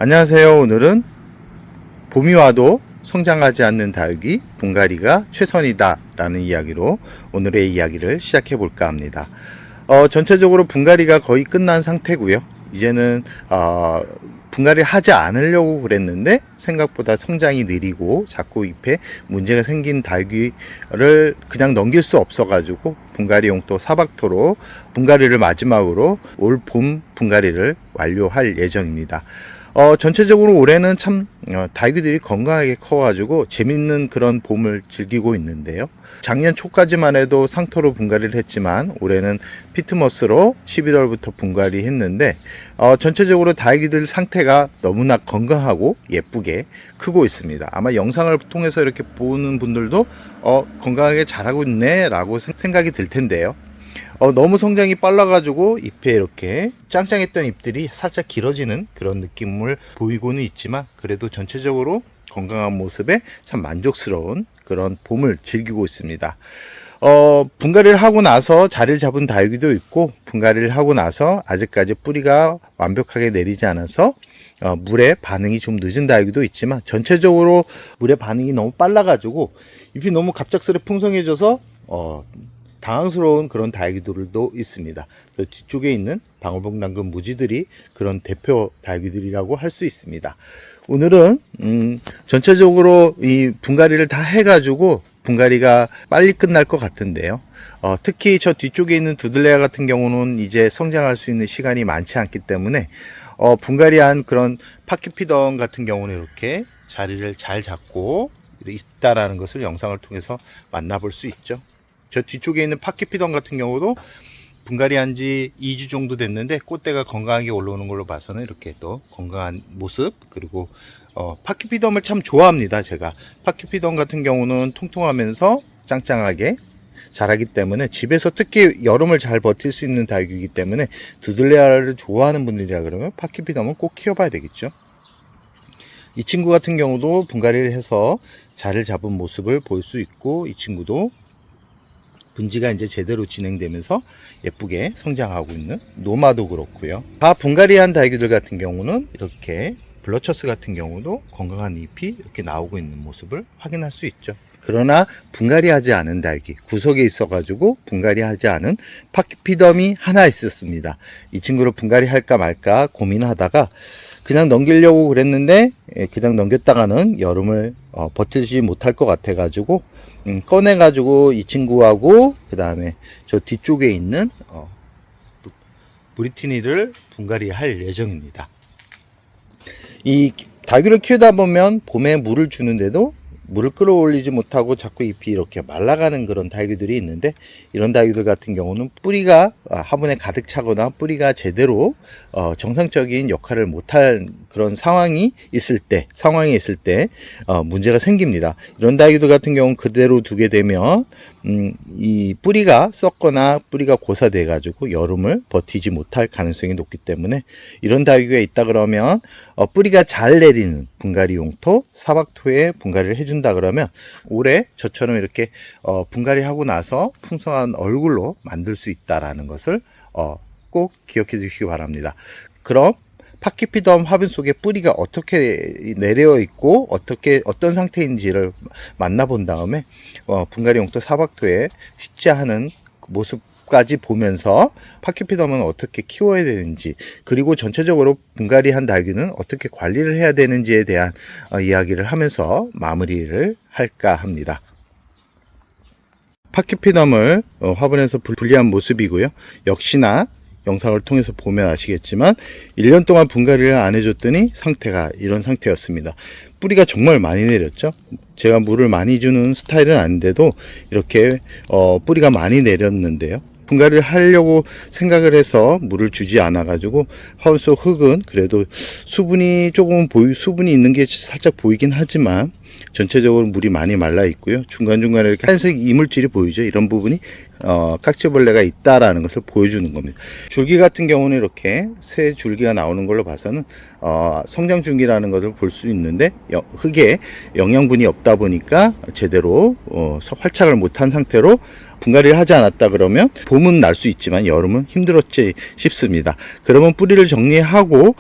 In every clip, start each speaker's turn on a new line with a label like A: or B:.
A: 안녕하세요. 오늘은 봄이 와도 성장하지 않는 다육이 분갈이가 최선이다 라는 이야기로 오늘의 이야기를 시작해 볼까 합니다. 전체적으로 분갈이가 거의 끝난 상태고요. 이제는 분갈이 하지 않으려고 그랬는데 생각보다 성장이 느리고 자꾸 잎에 문제가 생긴 다육이를 그냥 넘길 수 없어 가지고 분갈이용 또 사박토로 분갈이를 마지막으로 올 봄 분갈이를 완료할 예정입니다. 전체적으로 올해는 참 다육이들이 건강하게 커가지고 재밌는 그런 봄을 즐기고 있는데요. 작년 초까지만 해도 상토로 분갈이를 했지만 올해는 피트모스로 11월부터 분갈이 했는데 전체적으로 다육이들 상태가 너무나 건강하고 예쁘게 크고 있습니다. 아마 영상을 통해서 이렇게 보는 분들도 건강하게 자라고 있네 라고 생각이 들 텐데요. 너무 성장이 빨라가지고 잎에 이렇게 짱짱했던 잎들이 살짝 길어지는 그런 느낌을 보이고는 있지만 그래도 전체적으로 건강한 모습에 참 만족스러운 그런 봄을 즐기고 있습니다. 분갈이를 하고 나서 자리를 잡은 다육이도 있고 분갈이를 하고 나서 아직까지 뿌리가 완벽하게 내리지 않아서 물의 반응이 좀 늦은 다육이도 있지만 전체적으로 물의 반응이 너무 빨라가지고 잎이 너무 갑작스레 풍성해져서 당황스러운 그런 다육이들도 있습니다. 뒤쪽에 있는 방울봉 당근 무지들이 그런 대표 다육이들이라고 할 수 있습니다. 오늘은 전체적으로 이 분갈이를 다 해가지고 분갈이가 빨리 끝날 것 같은데요. 특히 저 뒤쪽에 있는 두들레아 같은 경우는 이제 성장할 수 있는 시간이 많지 않기 때문에 분갈이한 그런 파키피덤 같은 경우는 이렇게 자리를 잘 잡고 있다라는 것을 영상을 통해서 만나볼 수 있죠. 저 뒤쪽에 있는 파키피덤 같은 경우도 분갈이 한 지 2주 정도 됐는데 꽃대가 건강하게 올라오는 걸로 봐서는 이렇게 또 건강한 모습, 그리고 파키피덤을 참 좋아합니다. 제가 파키피덤 같은 경우는 통통하면서 짱짱하게 자라기 때문에 집에서 특히 여름을 잘 버틸 수 있는 다육이기 때문에 두들레아를 좋아하는 분들이라 그러면 파키피덤은 꼭 키워봐야 되겠죠. 이 친구 같은 경우도 분갈이를 해서 자리를 잡은 모습을 볼 수 있고, 이 친구도 분지가 이제 제대로 진행되면서 예쁘게 성장하고 있는 노마도 그렇고요. 다 분갈이한 다육이들 같은 경우는 이렇게 블러처스 같은 경우도 건강한 잎이 이렇게 나오고 있는 모습을 확인할 수 있죠. 그러나 분갈이하지 않은 다육이, 구석에 있어가지고 분갈이하지 않은 파키피덤이 하나 있었습니다. 이 친구를 분갈이 할까 말까 고민하다가 그냥 넘기려고 그랬는데 그냥 넘겼다가는 여름을 버티지 못할 것 같아 가지고 꺼내 가지고 이 친구하고 그 다음에 저 뒤쪽에 있는 브리티니를 분갈이 할 예정입니다. 이 다육이를 키우다 보면 봄에 물을 주는데도 물을 끌어올리지 못하고 자꾸 잎이 이렇게 말라가는 그런 다육이들이 있는데, 이런 다육이들 같은 경우는 뿌리가 화분에 가득 차거나 뿌리가 제대로 정상적인 역할을 못할 그런 상황이 있을 때 문제가 생깁니다. 이런 다육이들 같은 경우는 그대로 두게 되면 이 뿌리가 썩거나 뿌리가 고사돼 가지고 여름을 버티지 못할 가능성이 높기 때문에 이런 다육이가 있다 그러면 뿌리가 잘 내리는 분갈이 용토, 사박토에 분갈이를 해준다 그러면 올해 저처럼 이렇게 분갈이 하고 나서 풍성한 얼굴로 만들 수 있다라는 것을 꼭 기억해 주시기 바랍니다. 그럼 파키피덤 화분 속에 뿌리가 어떻게 내려 있고 어떤 상태인지를 만나본 다음에 분갈이 용토 사박토에 식재하는 모습까지 보면서 파키피덤은 어떻게 키워야 되는지, 그리고 전체적으로 분갈이한 다육이는 어떻게 관리를 해야 되는지에 대한 이야기를 하면서 마무리를 할까 합니다. 파키피덤을 화분에서 분리한 모습이고요. 역시나 영상을 통해서 보면 아시겠지만 1년 동안 분갈이를 안 해줬더니 상태가 이런 상태였습니다. 뿌리가 정말 많이 내렸죠. 제가 물을 많이 주는 스타일은 아닌데도 이렇게 뿌리가 많이 내렸는데요. 분갈이를 하려고 생각을 해서 물을 주지 않아 가지고 화분 속 흙은 그래도 수분이 조금 수분이 있는 게 살짝 보이긴 하지만 전체적으로 물이 많이 말라 있고요. 중간중간에 이렇게 하얀색 이물질이 보이죠. 이런 부분이 깍지벌레가 있다라는 것을 보여주는 겁니다. 줄기 같은 경우는 이렇게 새 줄기가 나오는 걸로 봐서는 성장 중기라는 것을 볼 수 있는데 흙에 영양분이 없다 보니까 제대로 활착을 못한 상태로 분갈이를 하지 않았다 그러면 봄은 날 수 있지만 여름은 힘들었지 싶습니다. 그러면 뿌리를 정리하고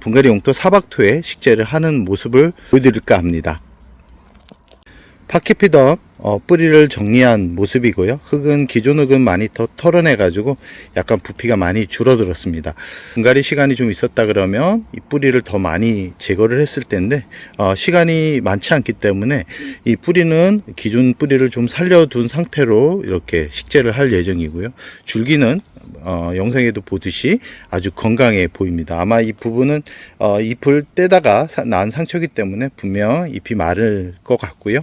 A: 분갈이 용토 사박토에 식재를 하는 모습을 보여드릴까 합니다. 파키피더 뿌리를 정리한 모습이고요. 흙은 기존 흙은 많이 더 털어내 가지고 약간 부피가 많이 줄어들었습니다. 분갈이 시간이 좀 있었다 그러면 이 뿌리를 더 많이 제거를 했을 텐데 시간이 많지 않기 때문에 이 뿌리는 기존 뿌리를 좀 살려둔 상태로 이렇게 식재를 할 예정이고요. 줄기는 영상에도 보듯이 아주 건강해 보입니다. 아마 이 부분은 잎을 떼다가 난 상처이기 때문에 분명 잎이 마를 것 같고요.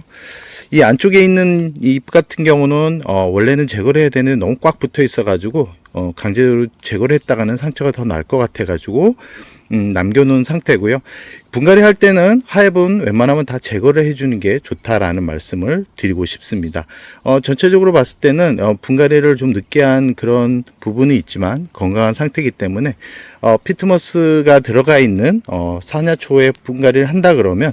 A: 이 안쪽에 있는 잎 같은 경우는 원래는 제거를 해야 되는데 너무 꽉 붙어 있어 가지고 강제로 제거를 했다가는 상처가 더 날 것 같아 가지고 남겨놓은 상태고요. 분갈이 할 때는 하엽은 웬만하면 다 제거를 해주는 게 좋다라는 말씀을 드리고 싶습니다. 전체적으로 봤을 때는 분갈이를 좀 늦게 한 그런 부분이 있지만 건강한 상태이기 때문에 피트모스가 들어가 있는 사냐초에 분갈이를 한다 그러면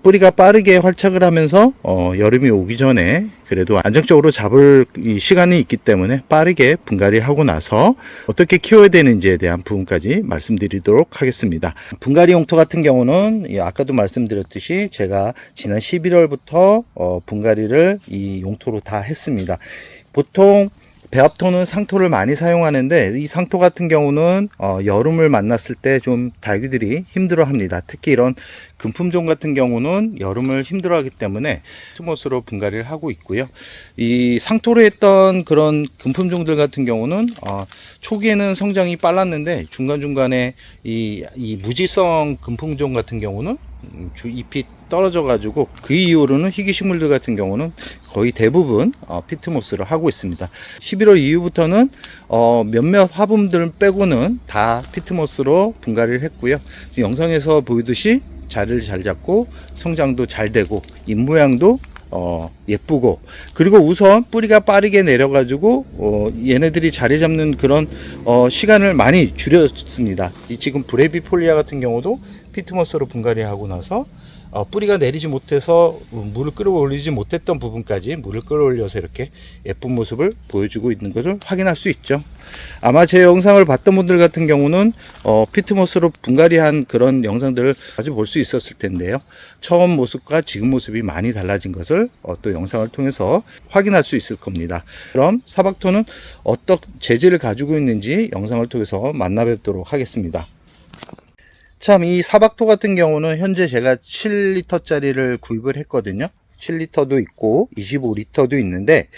A: 뿌리가 빠르게 활착을 하면서 여름이 오기 전에 그래도 안정적으로 잡을 시간이 있기 때문에 빠르게 분갈이하고 나서 어떻게 키워야 되는지에 대한 부분까지 말씀드리도록 하겠습니다. 분갈이 용토 같은 경우는 아까도 말씀드렸듯이 제가 지난 11월부터 분갈이를 이 용토로 다 했습니다. 보통 배합토는 상토를 많이 사용하는데 이 상토 같은 경우는 여름을 만났을 때 좀 닭들이 힘들어 합니다. 특히 이런 금품종 같은 경우는 여름을 힘들어 하기 때문에 피트모스로 분갈이를 하고 있고요. 이 상토로 했던 그런 금품종들 같은 경우는 초기에는 성장이 빨랐는데 중간중간에 이 무지성 금품종 같은 경우는 잎이 떨어져 가지고 그 이후로는 희귀식물들 같은 경우는 거의 대부분 피트모스를 하고 있습니다. 11월 이후부터는 몇몇 화분들 빼고는 다 피트모스로 분갈이를 했고요. 영상에서 보이듯이 자리를 잘 잡고 성장도 잘 되고 잎 모양도 예쁘고 그리고 우선 뿌리가 빠르게 내려 가지고 얘네들이 자리 잡는 그런 시간을 많이 줄였습니다. 이 지금 브레비폴리아 같은 경우도 피트모스로 분갈이 하고 나서 뿌리가 내리지 못해서 물을 끌어올리지 못했던 부분까지 물을 끌어올려서 이렇게 예쁜 모습을 보여주고 있는 것을 확인할 수 있죠. 아마 제 영상을 봤던 분들 같은 경우는 피트모스로 분갈이한 그런 영상들을 자주 볼 수 있었을 텐데요. 처음 모습과 지금 모습이 많이 달라진 것을 또 영상을 통해서 확인할 수 있을 겁니다. 그럼 사박토는 어떤 재질을 가지고 있는지 영상을 통해서 만나 뵙도록 하겠습니다. 참, 이 사박토 같은 경우는 현재 제가 7리터짜리를 구입을 했거든요. 7리터도 있고 25리터도 있는데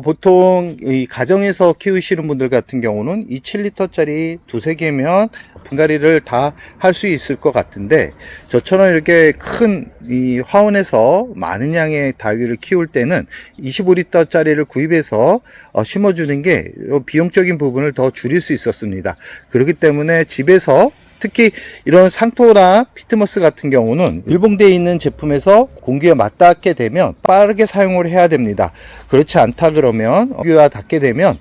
A: 보통 이 가정에서 키우시는 분들 같은 경우는 이 7리터짜리 두세 개면 분갈이를 다 할 수 있을 것 같은데 저처럼 이렇게 큰 이 화원에서 많은 양의 닭을 키울 때는 25리터짜리를 구입해서 심어주는 게 비용적인 부분을 더 줄일 수 있었습니다. 그렇기 때문에 집에서 특히 이런 상토나 피트모스 같은 경우는 밀봉되어 있는 제품에서 공기에 맞닿게 되면 빠르게 사용을 해야 됩니다. 그렇지 않다 그러면 공기와 닿게 되면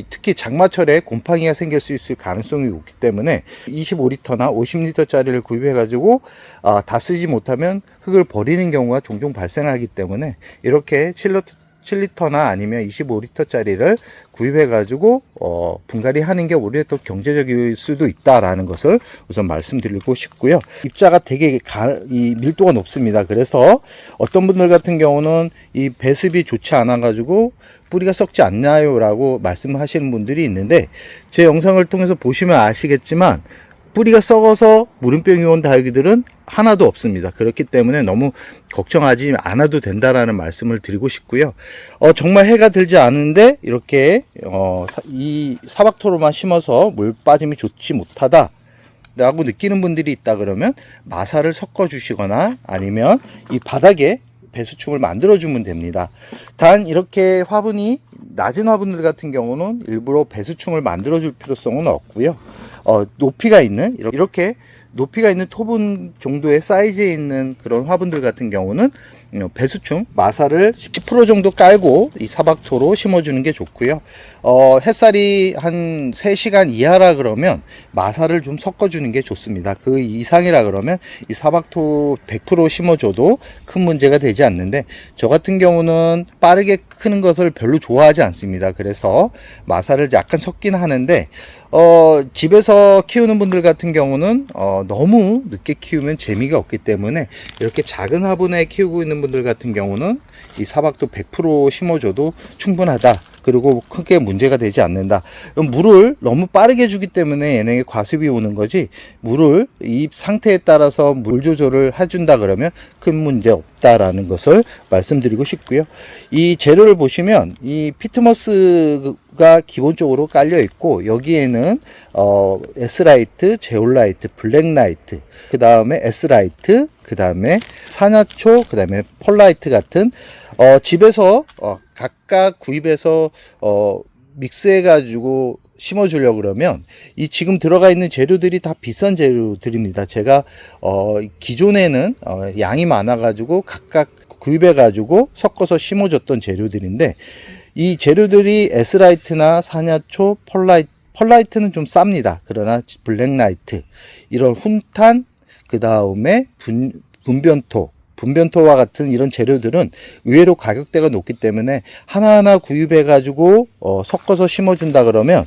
A: 특히 장마철에 곰팡이가 생길 수 있을 가능성이 높기 때문에 25리터나 50리터짜리를 구입해 가지고 다 쓰지 못하면 흙을 버리는 경우가 종종 발생하기 때문에 이렇게 7리터나 아니면 25리터짜리를 구입해 가지고 분갈이 하는 게 오히려 더 경제적일 수도 있다라는 것을 우선 말씀드리고 싶고요. 입자가 되게 이 밀도가 높습니다. 그래서 어떤 분들 같은 경우는 이 배습이 좋지 않아 가지고 뿌리가 썩지 않나요? 라고 말씀하시는 분들이 있는데 제 영상을 통해서 보시면 아시겠지만 뿌리가 썩어서 물음병이 온 다육이들은 하나도 없습니다. 그렇기 때문에 너무 걱정하지 않아도 된다라는 말씀을 드리고 싶고요. 정말 해가 들지 않은데 이렇게 이 사박토로만 심어서 물 빠짐이 좋지 못하다 라고 느끼는 분들이 있다 그러면 마사를 섞어 주시거나 아니면 이 바닥에 배수충을 만들어 주면 됩니다. 단 이렇게 화분이 낮은 화분들 같은 경우는 일부러 배수충을 만들어 줄 필요성은 없고요. 높이가 있는 이렇게 높이가 있는 토분 정도의 사이즈에 있는 그런 화분들 같은 경우는 배수충 마사를 10% 정도 깔고 이 사박토로 심어주는 게 좋고요. 햇살이 한 3시간 이하라 그러면 마사를 좀 섞어주는 게 좋습니다. 그 이상이라 그러면 이 사박토 100% 심어줘도 큰 문제가 되지 않는데, 저 같은 경우는 빠르게 크는 것을 별로 좋아하지 않습니다. 그래서 마사를 약간 섞긴 하는데, 집에서 키우는 분들 같은 경우는 너무 늦게 키우면 재미가 없기 때문에 이렇게 작은 화분에 키우고 있는 분들 같은 경우는 이 사박토 100% 심어줘도 충분하다. 그리고 크게 문제가 되지 않는다. 물을 너무 빠르게 주기 때문에 얘네에 과습이 오는 거지, 물을 이 상태에 따라서 물 조절을 해준다 그러면 큰 문제 없다라는 것을 말씀드리고 싶고요. 이 재료를 보시면 이 피트머스가 기본적으로 깔려 있고, 여기에는 S라이트, 제올라이트, 블랙라이트, 그 다음에 S라이트, 그 다음에 사냐초, 그 다음에 펄라이트 같은 집에서 각각 구입해서 믹스해 가지고 심어 주려고 그러면 이 지금 들어가 있는 재료들이 다 비싼 재료들입니다. 제가 기존에는 양이 많아 가지고 각각 구입해 가지고 섞어서 심어 줬던 재료들인데, 이 재료들이 S라이트나 사냐초, 펄라이트는 좀 쌉니다. 그러나 블랙라이트, 이런 훈탄, 그 다음에 분변토와 같은 이런 재료들은 의외로 가격대가 높기 때문에 하나하나 구입해 가지고 섞어서 심어준다 그러면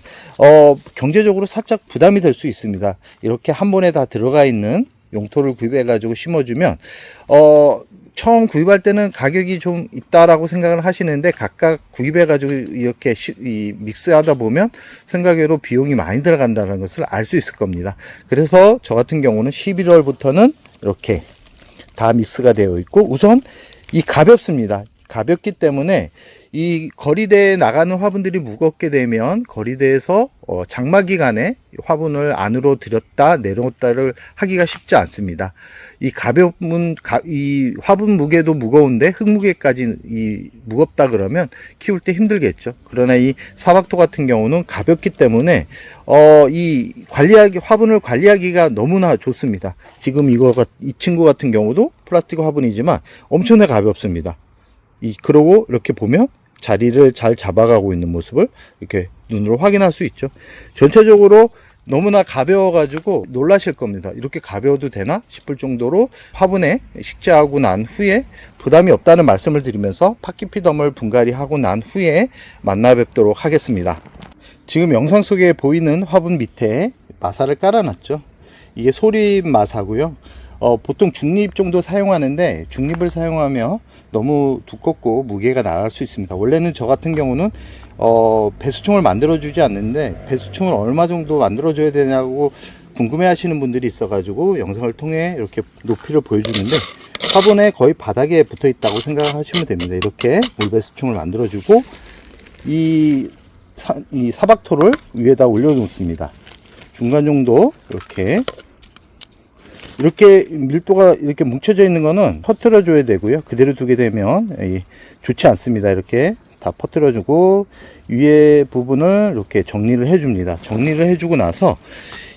A: 경제적으로 살짝 부담이 될 수 있습니다. 이렇게 한 번에 다 들어가 있는 용토를 구입해 가지고 심어주면 처음 구입할 때는 가격이 좀 있다라고 생각을 하시는데, 각각 구입해 가지고 이렇게 믹스하다 보면 생각외로 비용이 많이 들어간다는 것을 알 수 있을 겁니다. 그래서 저 같은 경우는 11월부터는 이렇게 다 믹스가 되어 있고, 우선 이 가볍습니다. 가볍기 때문에 이 거리대에 나가는 화분들이 무겁게 되면 거리대에서 장마 기간에 화분을 안으로 들였다 내려왔다를 하기가 쉽지 않습니다. 이 이 화분 무게도 무거운데 흙 무게까지 무겁다 그러면 키울 때 힘들겠죠. 그러나 이 사박토 같은 경우는 가볍기 때문에 화분을 관리하기가 너무나 좋습니다. 지금 이 친구 같은 경우도 플라스틱 화분이지만 엄청나게 가볍습니다. 그러고 이렇게 보면 자리를 잘 잡아가고 있는 모습을 이렇게 눈으로 확인할 수 있죠. 전체적으로 너무나 가벼워 가지고 놀라실 겁니다. 이렇게 가벼워도 되나 싶을 정도로 화분에 식재하고 난 후에 부담이 없다는 말씀을 드리면서 팥기피덤을 분갈이 하고 난 후에 만나 뵙도록 하겠습니다. 지금 영상 속에 보이는 화분 밑에 마사를 깔아놨죠. 이게 소립 마사고요. 보통 중립 정도 사용하는데, 중립을 사용하며 너무 두껍고 무게가 나갈 수 있습니다. 원래는 저 같은 경우는 배수충을 만들어 주지 않는데, 배수충을 얼마 정도 만들어 줘야 되냐고 궁금해 하시는 분들이 있어 가지고 영상을 통해 이렇게 높이를 보여주는데, 화분에 거의 바닥에 붙어 있다고 생각하시면 됩니다. 이렇게 물배수충을 만들어 주고 이 사박토를 위에다 올려 놓습니다. 중간 정도 이렇게 밀도가 이렇게 뭉쳐져 있는 거는 퍼뜨려 줘야 되고요. 그대로 두게 되면 좋지 않습니다. 이렇게 다 퍼뜨려 주고 위에 부분을 이렇게 정리를 해 줍니다. 정리를 해 주고 나서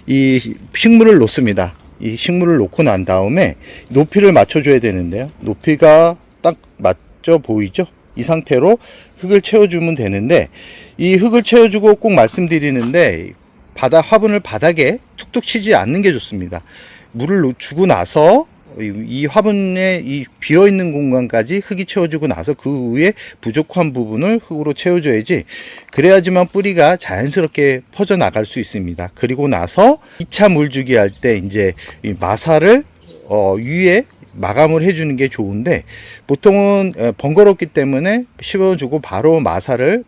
A: 이 식물을 놓습니다. 이 식물을 놓고 난 다음에 높이를 맞춰 줘야 되는데요. 높이가 딱 맞죠? 보이죠? 이 상태로 흙을 채워 주면 되는데, 이 흙을 채워 주고 꼭 말씀드리는데, 화분을 바닥에 툭툭 치지 않는 게 좋습니다. 물을 주고 나서 이 화분에 이 비어있는 공간까지 흙이 채워주고 나서 그 위에 부족한 부분을 흙으로 채워줘야지, 그래야지만 뿌리가 자연스럽게 퍼져나갈 수 있습니다. 그리고 나서 2차 물주기 할 때 이제 이 마사를 위에 마감을 해주는 게 좋은데, 보통은 번거롭기 때문에 씹어주고 바로 마사로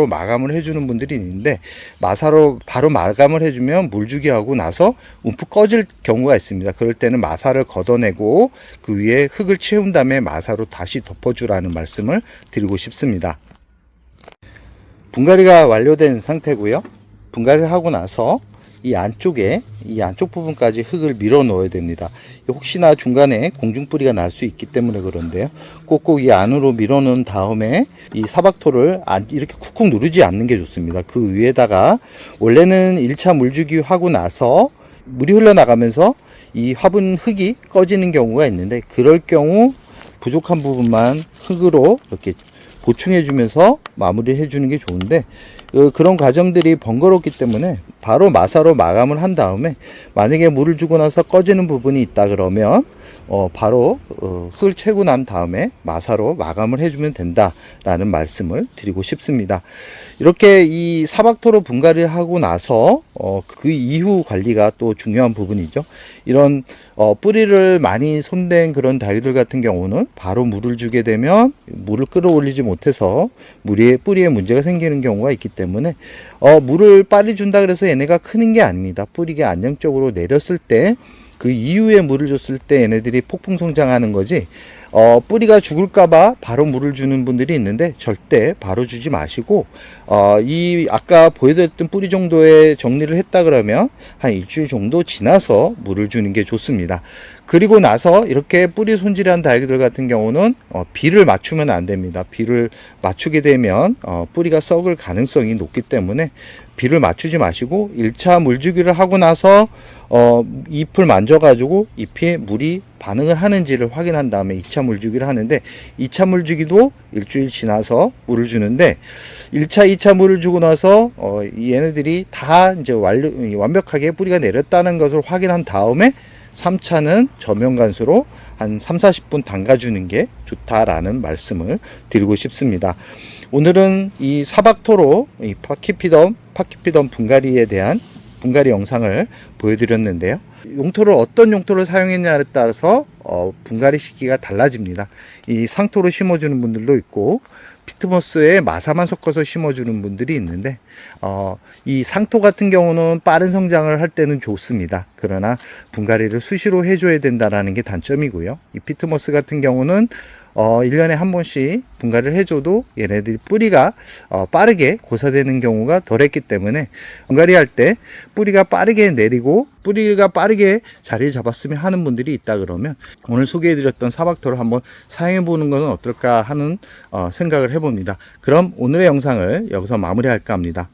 A: 마감을 해주는 분들이 있는데, 마사로 바로 마감을 해주면 물주기 하고 나서 움푹 꺼질 경우가 있습니다. 그럴 때는 마사를 걷어내고 그 위에 흙을 채운 다음에 마사로 다시 덮어주라는 말씀을 드리고 싶습니다. 분갈이가 완료된 상태고요. 분갈이를 하고 나서 이 안쪽 부분까지 흙을 밀어 넣어야 됩니다. 혹시나 중간에 공중뿌리가 날 수 있기 때문에 그런데요. 꼭꼭 이 안으로 밀어 넣은 다음에 이 사박토를 이렇게 쿡쿡 누르지 않는 게 좋습니다. 그 위에다가 원래는 1차 물주기 하고 나서 물이 흘러나가면서 이 화분 흙이 꺼지는 경우가 있는데, 그럴 경우 부족한 부분만 흙으로 이렇게 보충해 주면서 마무리를 해 주는 게 좋은데, 그런 과정들이 번거롭기 때문에 바로 마사로 마감을 한 다음에, 만약에 물을 주고 나서 꺼지는 부분이 있다 그러면 바로 흙을 채고 난 다음에 마사로 마감을 해주면 된다라는 말씀을 드리고 싶습니다. 이렇게 이 사박토로 분갈이를 하고 나서 그 이후 관리가 또 중요한 부분이죠. 이런 뿌리를 많이 손댄 그런 다육들 같은 경우는 바로 물을 주게 되면 물을 끌어올리지 못해서 뿌리에 문제가 생기는 경우가 있기 때문에 물을 빨리 준다 그래서 얘네가 크는 게 아닙니다. 뿌리가 안정적으로 내렸을 때, 그 이후에 물을 줬을 때 얘네들이 폭풍 성장하는 거지, 뿌리가 죽을까봐 바로 물을 주는 분들이 있는데, 절대 바로 주지 마시고, 이 아까 보여드렸던 뿌리 정도의 정리를 했다 그러면 한 일주일 정도 지나서 물을 주는 게 좋습니다. 그리고 나서 이렇게 뿌리 손질한 다육이들 같은 경우는 비를 맞추면 안 됩니다. 비를 맞추게 되면 뿌리가 썩을 가능성이 높기 때문에 비를 맞추지 마시고, 1차 물주기를 하고 나서 잎을 만져가지고 잎에 물이 반응을 하는지를 확인한 다음에 2차 물주기를 하는데, 2차 물주기도 일주일 지나서 물을 주는데, 1차, 2차 물을 주고 나서 얘네들이 다 이제 완벽하게 뿌리가 내렸다는 것을 확인한 다음에 3차는 저면간수로 한 3-40분 담가주는 게 좋다라는 말씀을 드리고 싶습니다. 오늘은 이 사박토로 이 파키피덤 분갈이에 대한 분갈이 영상을 보여드렸는데요. 용토를 어떤 용토를 사용했냐에 따라서 분갈이 시기가 달라집니다. 이 상토로 심어주는 분들도 있고, 피트모스에 마사만 섞어서 심어주는 분들이 있는데, 이 상토 같은 경우는 빠른 성장을 할 때는 좋습니다. 그러나 분갈이를 수시로 해줘야 된다는 게 단점이고요. 이 피트모스 같은 경우는 1년에 한 번씩 분갈이를 해줘도 얘네들이 뿌리가 빠르게 고사되는 경우가 덜했기 때문에, 분갈이 할 때 뿌리가 빠르게 내리고 뿌리가 빠르게 자리를 잡았으면 하는 분들이 있다 그러면, 오늘 소개해드렸던 사박토를 한번 사용해 보는 것은 어떨까 하는 생각을 해봅니다. 그럼 오늘의 영상을 여기서 마무리할까 합니다.